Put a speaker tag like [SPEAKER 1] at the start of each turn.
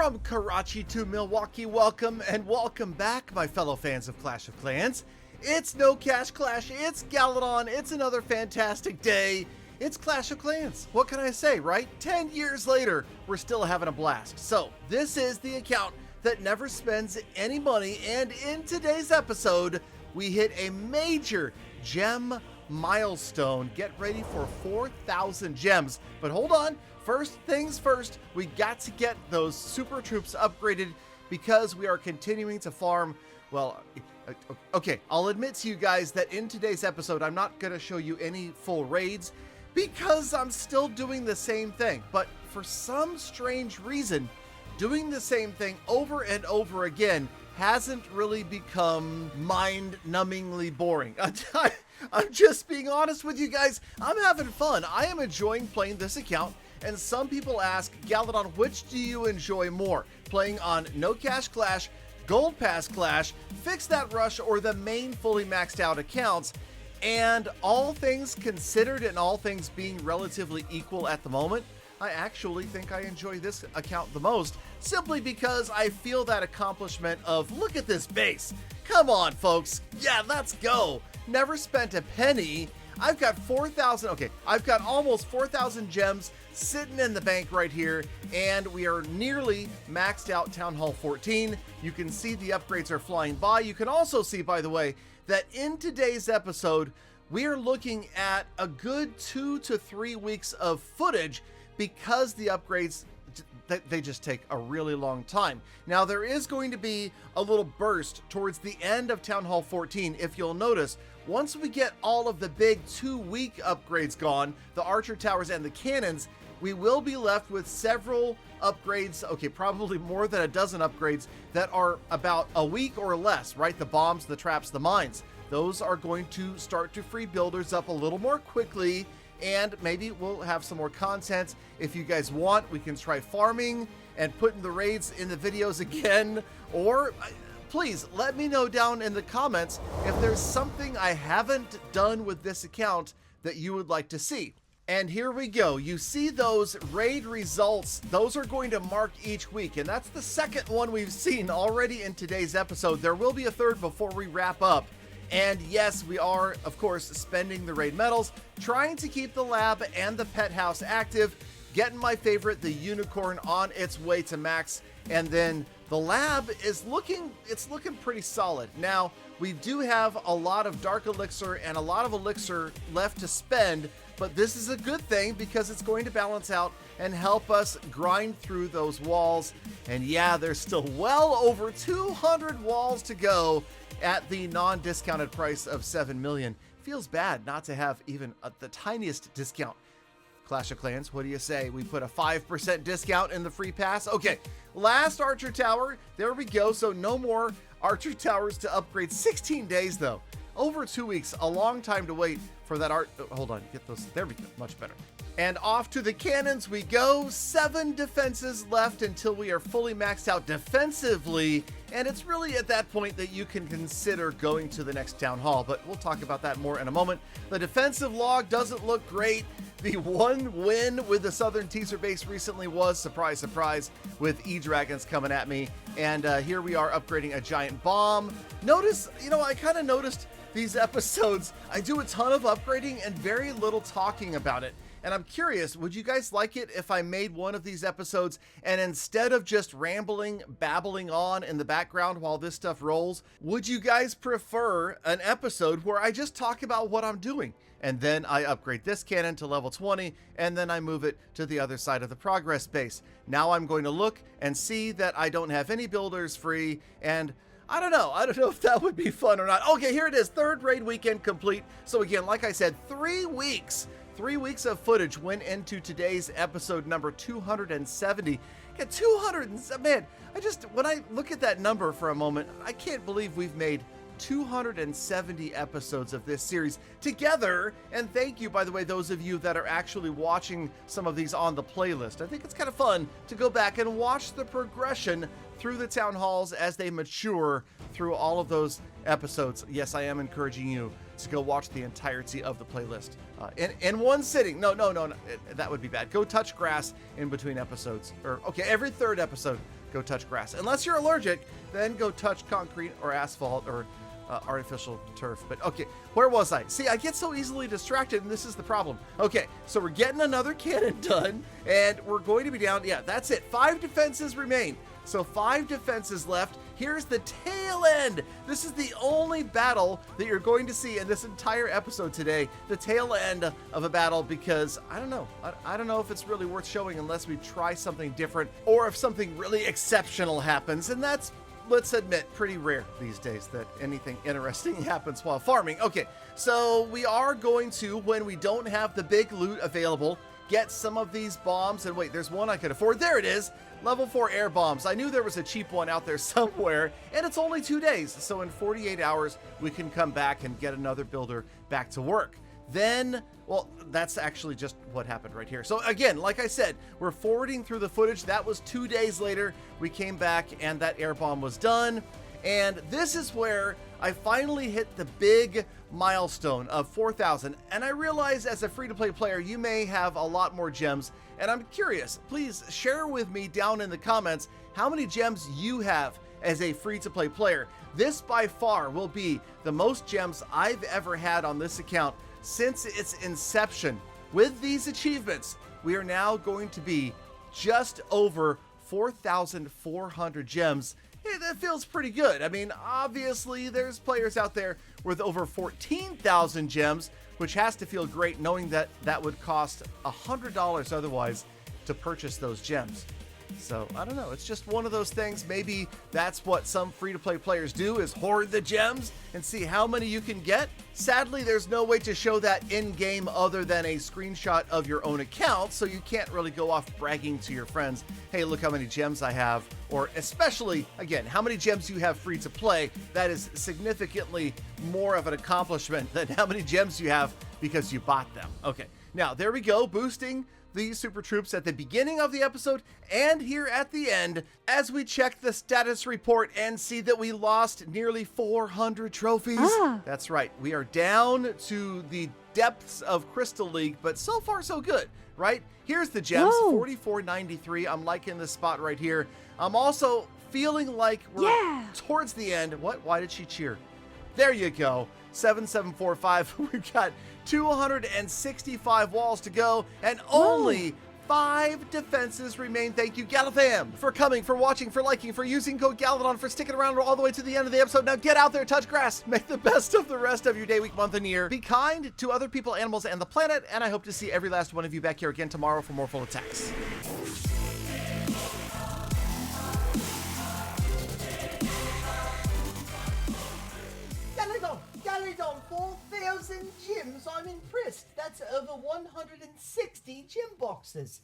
[SPEAKER 1] From Karachi to Milwaukee, welcome and welcome back, my fellow fans of Clash of Clans. It's No Cash Clash, it's Galadon, it's another fantastic day. It's Clash of Clans. What can I say, right? 10 years later, we're still having a blast. So, this is the account that never spends any money, and in today's episode, we hit a major gem milestone. Get ready for 4,000 gems. But hold on, first things first, we got to get those super troops upgraded because we are continuing to farm. Well, okay, I'll admit to you guys that in today's episode, I'm not going to show you any full raids because I'm still doing the same thing. But for some strange reason, doing the same thing over and over again hasn't really become mind-numbingly boring. I'm just being honest with you guys. I'm having fun. I am enjoying playing this account. And some people ask, Galadon, which do you enjoy more? Playing on No Cash Clash, Gold Pass Clash, Fix That Rush, or the main fully maxed out accounts? And all things considered and all things being relatively equal at the moment, I actually think I enjoy this account the most, simply because I feel that accomplishment of, look at this base. Come on, folks. Yeah, let's go. Never spent a penny. I've got 4,000, okay, I've got almost 4,000 gems sitting in the bank right here, and we are nearly maxed out Town Hall 14. You can see the upgrades are flying by. You can also see, by the way, that in today's episode, we are looking at a good 2 to 3 weeks of footage because the upgrades, they just take a really long time. Now, there is going to be a little burst towards the end of Town Hall 14. If you'll notice, once we get all of the big 2-week upgrades gone, the archer towers and the cannons, we will be left with several upgrades, okay, probably more than a dozen upgrades that are about a week or less, right? The bombs, the traps, the mines. Those are going to start to free builders up a little more quickly, and maybe we'll have some more content. If you guys want, we can try farming and putting the raids in the videos again, or please let me know down in the comments if there's something I haven't done with this account that you would like to see. And here we go. You see those raid results. Those are going to mark each week, and that's the second one we've seen already in today's episode. There will be a third before we wrap up. And yes, we are, of course, spending the raid medals, trying to keep the lab and the pet house active, getting my favorite, the unicorn, on its way to max, and then the lab is looking pretty solid. Now, we do have a lot of dark elixir and a lot of elixir left to spend, but this is a good thing because it's going to balance out and help us grind through those walls. And yeah, there's still well over 200 walls to go at the non-discounted price of 7 million. Feels bad not to have even the tiniest discount. Clash of Clans, what do you say? We put a 5% discount in the free pass? Okay, last archer tower, there we go. So no more archer towers to upgrade. 16 days though, over 2 weeks, a long time to wait for that hold on, get those, there we go, much better. And off to the cannons we go. 7 defenses left until we are fully maxed out defensively. And it's really at that point that you can consider going to the next town hall, but we'll talk about that more in a moment. The defensive log doesn't look great. The one win with the Southern Teaser base recently was, surprise, surprise, with E-Dragons coming at me. And here we are upgrading a giant bomb. Notice, you know, I kind of noticed these episodes, I do a ton of upgrading and very little talking about it. And I'm curious, would you guys like it if I made one of these episodes and instead of just rambling, babbling on in the background while this stuff rolls, would you guys prefer an episode where I just talk about what I'm doing? And then I upgrade this cannon to level 20, and then I move it to the other side of the progress base. Now I'm going to look and see that I don't have any builders free, and I don't know if that would be fun or not. Okay, here it is, third raid weekend complete. So again, like I said, 3 weeks. 3 weeks of footage went into today's episode number 270. Got 207, man, when I look at that number for a moment, I can't believe we've made 270 episodes of this series together. And thank you, by the way, those of you that are actually watching some of these on the playlist. I think it's kind of fun to go back and watch the progression through the town halls as they mature through all of those episodes. Yes, I am encouraging you to go watch the entirety of the playlist in one sitting. No, that would be bad. Go touch grass in between episodes, or okay, every third episode, go touch grass. Unless you're allergic, then go touch concrete or asphalt or artificial turf. But okay, where was I? See, I get so easily distracted, and this is the problem. Okay, so we're getting another cannon done, and we're going to be down. Yeah, that's it. 5 defenses remain. So 5 defenses left. Here's the tail end. This is the only battle that you're going to see in this entire episode today. The tail end of a battle, because I don't know. I don't know if it's really worth showing unless we try something different or if something really exceptional happens. And that's, let's admit, pretty rare these days that anything interesting happens while farming. Okay, so we are going to, when we don't have the big loot available, get some of these bombs. And wait, there's one I could afford. There it is. Level 4 air bombs. I knew there was a cheap one out there somewhere, and it's only 2 days. So in 48 hours, we can come back and get another builder back to work. Then, well, that's actually just what happened right here. So again, like I said, we're forwarding through the footage. That was 2 days later. We came back and that air bomb was done. And this is where I finally hit the big milestone of 4,000. And I realize as a free-to-play player, you may have a lot more gems. And I'm curious, please share with me down in the comments how many gems you have as a free-to-play player. This by far will be the most gems I've ever had on this account since its inception. With these achievements, we are now going to be just over 4,400 gems. Hey, that feels pretty good. I mean, obviously there's players out there with over 14,000 gems, which has to feel great knowing that that would cost $100 otherwise to purchase those gems. So I don't know, it's just one of those things. Maybe that's what some free-to-play players do, is hoard the gems and see how many you can get. Sadly, there's no way to show that in-game other than a screenshot of your own account, so you can't really go off bragging to your friends, hey, look how many gems I have, or especially, again, how many gems you have free to play. That is significantly more of an accomplishment than how many gems you have because you bought them. Okay, now there we go, boosting these super troops at the beginning of the episode and here at the end as we check the status report and see that we lost nearly 400 trophies. That's right, we are down to the depths of Crystal League, but so far so good, right? Here's the gems. 4493. I'm liking this spot right here. I'm also feeling like we're towards the end. What? Why did she cheer? There you go. 7745. We've got 265 walls to go and only 5 defenses remain. Thank you, Galadon, for coming, for watching, for liking, for using code Galadon, for sticking around all the way to the end of the episode. Now get out there, touch grass, make the best of the rest of your day, week, month, and year. Be kind to other people, animals, and the planet, and I hope to see every last one of you back here again tomorrow for more full attacks.
[SPEAKER 2] Galadon, 4,000 gems. I'm impressed. That's over 160 gem boxes.